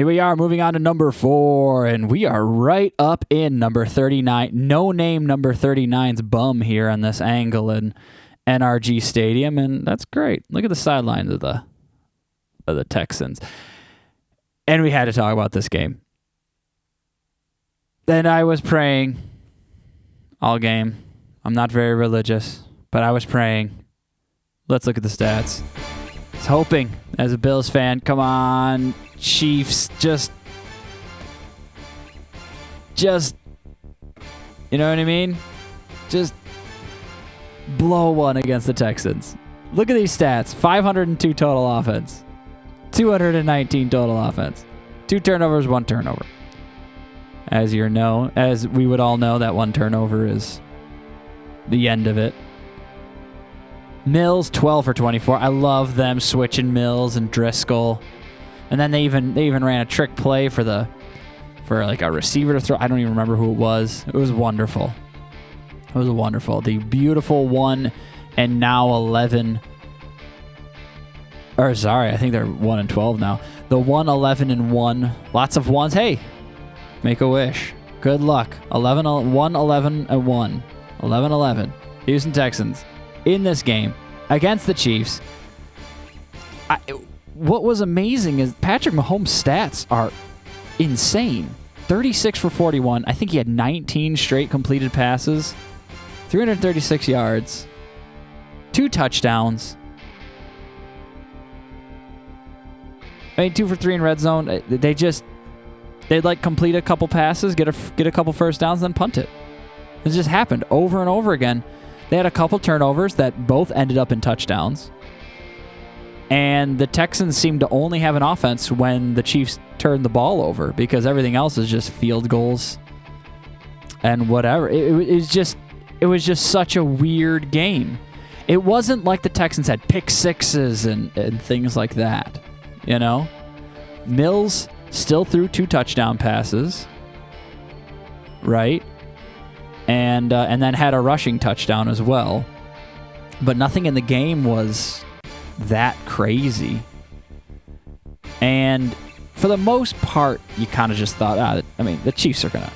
Here we are moving on to number 4, and we are right up in number 39. No name number 39's bum here on this angle in NRG Stadium, and that's great. Look at the sidelines of the Texans. And we had to talk about this game. Then I was praying all game. I'm not very religious, but I was praying. Let's look at the stats. I was hoping, as a Bills fan, come on, Chiefs, just, you know what I mean? Just blow one against the Texans. Look at these stats. 502 total offense. 219 total offense. 2 turnovers, 1 turnover. As we would all know, that 1 turnover is the end of it. Mills, 12 for 24. I love them switching Mills and Driscoll. And then they even ran a trick play for like a receiver to throw. I don't even remember who it was. It was wonderful. It was wonderful. The beautiful 1 and now 11. Or sorry, I think they're 1 and 12 now. The 1, 11 and 1. Lots of ones. Hey, make a wish. Good luck. 1, 11 and 1. 11, 11. Houston Texans in this game against the Chiefs. What was amazing is Patrick Mahomes' stats are insane. 36 for 41. I think he had 19 straight completed passes, 336 yards, 2 touchdowns. I mean, 2 for 3 in red zone. They'd like complete a couple passes, get a couple first downs, then punt it. It just happened over and over again. They had a couple turnovers that both ended up in touchdowns. And the Texans seemed to only have an offense when the Chiefs turned the ball over, because everything else is just field goals and whatever. It was just such a weird game. It wasn't like the Texans had pick sixes and things like that. You know? Mills still threw 2 touchdown passes. Right? And then had a rushing touchdown as well. But nothing in the game was that crazy. And for the most part, you kind of just thought, the Chiefs are gonna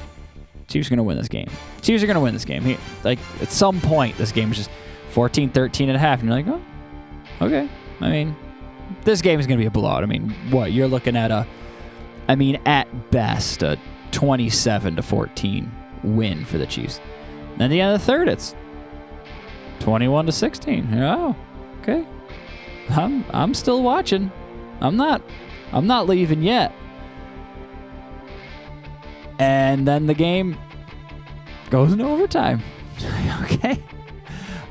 win this game. Chiefs are gonna win this game. Like, at some point, this game was just 14-13 and a half, and you're like, oh, okay. I mean, this game is gonna be a blowout. I mean, what you're looking at at best a 27-14 win for the Chiefs. Then at the end of the third, it's 21-16. Oh, okay. I'm still watching. I'm not leaving yet. And then the game goes into overtime.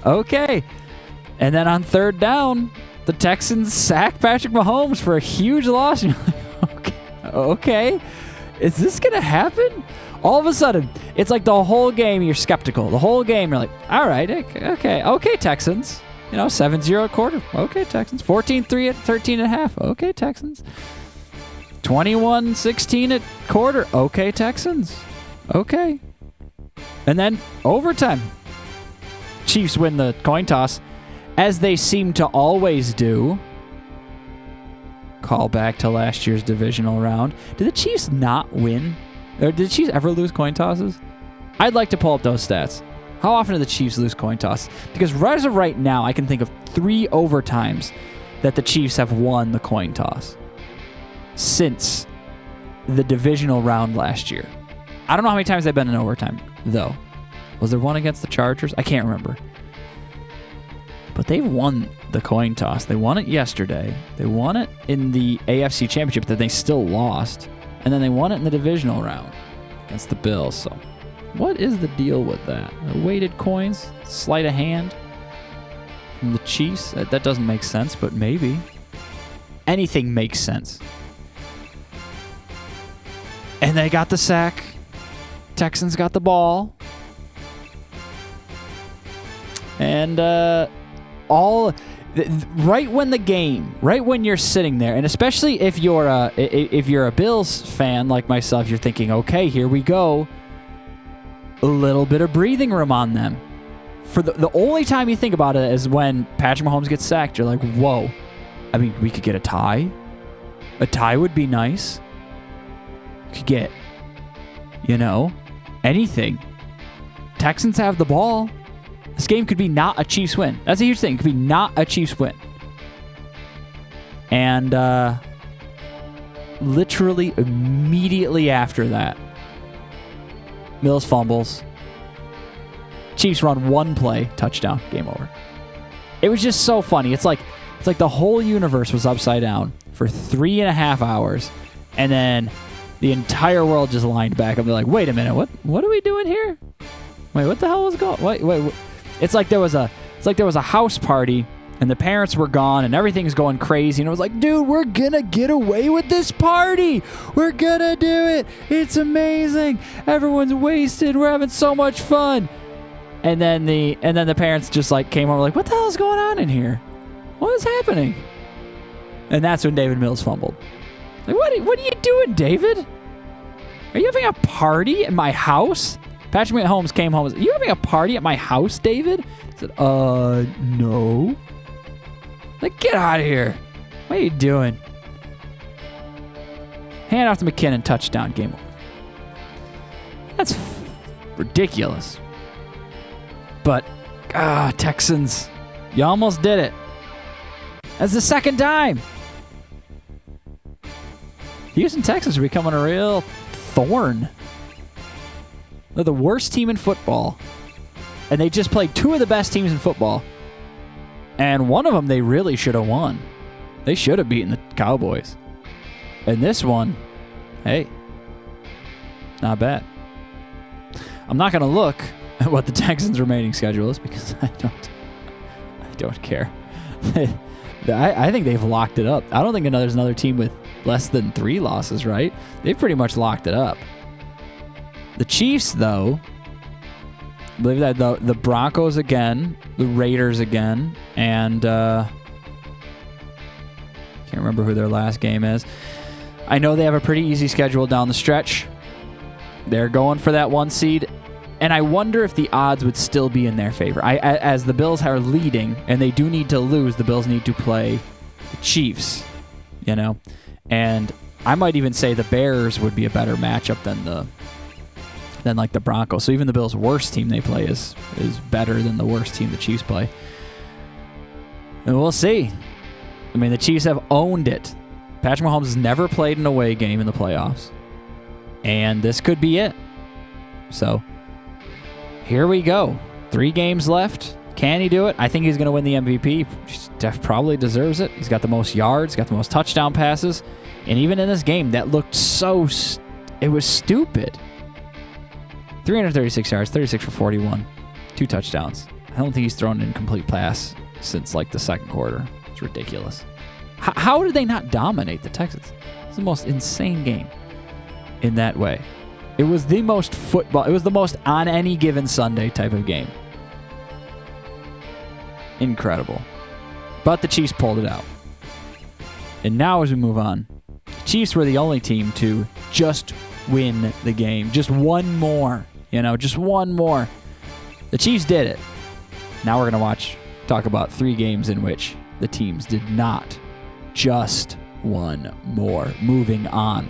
Okay. And then on third down, the Texans sack Patrick Mahomes for a huge loss. You're like, okay. Is this going to happen? All of a sudden, it's like the whole game you're skeptical. The whole game you're like, all right, okay, Texans. 7-0 at quarter. Okay, Texans. 14-3 at 13 and a half. Okay, Texans. 21-16 at quarter. Okay, Texans. Okay. And then overtime. Chiefs win the coin toss, as they seem to always do. Call back to last year's divisional round. Did the Chiefs not win? Or did the Chiefs ever lose coin tosses? I'd like to pull up those stats. How often do the Chiefs lose coin tosses? Because as of right now, I can think of 3 overtimes that the Chiefs have won the coin toss since the divisional round last year. I don't know how many times they've been in overtime, though. Was there one against the Chargers? I can't remember. But they've won the coin toss. They won it yesterday. They won it in the AFC Championship that they still lost. And then they won it in the divisional round against the Bills. So what is the deal with that? Weighted coins? Sleight of hand from the Chiefs? That doesn't make sense, but maybe. Anything makes sense. And they got the sack. Texans got the ball. And right when you're sitting there, and especially if you're a Bills fan like myself, you're thinking, okay, here we go. A little bit of breathing room on them. For the only time you think about it is when Patrick Mahomes gets sacked. You're like, whoa. I mean, we could get a tie. A tie would be nice. Could get, anything. Texans have the ball. This game could be not a Chiefs win. That's a huge thing. It could be not a Chiefs win. And literally immediately after that, Mills fumbles. Chiefs run one play, touchdown, game over. It was just so funny. It's like the whole universe was upside down for 3.5 hours, and then the entire world just lined back up. They're like, wait a minute, what are we doing here? Wait, what the hell was going? Wait. It's like there was a house party, and the parents were gone, and everything's going crazy. And it was like, dude, we're gonna get away with this party. We're gonna do it. It's amazing. Everyone's wasted. We're having so much fun. And then the parents just like came over like, what the hell is going on in here? What is happening? And that's when David Mills fumbled. Like, what are you doing, David? Are you having a party at my house? Patrick Mahomes came home and said, are you having a party at my house, David? I said, no. Like, get out of here. What are you doing? Hand off to McKinnon, touchdown, game over. That's ridiculous. But, Texans, you almost did it. That's the second time. Houston Texans are becoming a real thorn. They're the worst team in football. And they just played two of the best teams in football. And one of them they really should have won. They should have beaten the Cowboys. And this one, hey, not bad. I'm not going to look at what the Texans' remaining schedule is because I don't care. I think they've locked it up. I don't think there's another team with less than 3 losses, right? They've pretty much locked it up. The Chiefs, though, I believe that the Broncos again, the Raiders again, and can't remember who their last game is. I know they have a pretty easy schedule down the stretch. They're going for that 1 seed, and I wonder if the odds would still be in their favor. As the Bills are leading, and they do need to lose, the Bills need to play the Chiefs, and I might even say the Bears would be a better matchup than the Broncos. So even the Bills' worst team they play is better than the worst team the Chiefs play. And we'll see. I mean, the Chiefs have owned it. Patrick Mahomes has never played an away game in the playoffs. And this could be it. So, here we go. 3 games left. Can he do it? I think he's going to win the MVP. Steph probably deserves it. He's got the most yards, got the most touchdown passes. And even in this game, that looked it was stupid. 336 yards, 36 for 41, 2 touchdowns. I don't think he's thrown an incomplete pass since the second quarter. It's ridiculous. How did they not dominate the Texans? It's the most insane game in that way. It was the most football. It was the most on any given Sunday type of game. Incredible. But the Chiefs pulled it out. And now as we move on, the Chiefs were the only team to just win the game. Just one more. Just one more. The Chiefs did it. Now we're going to talk about 3 games in which the teams did not. Just one more. Moving on.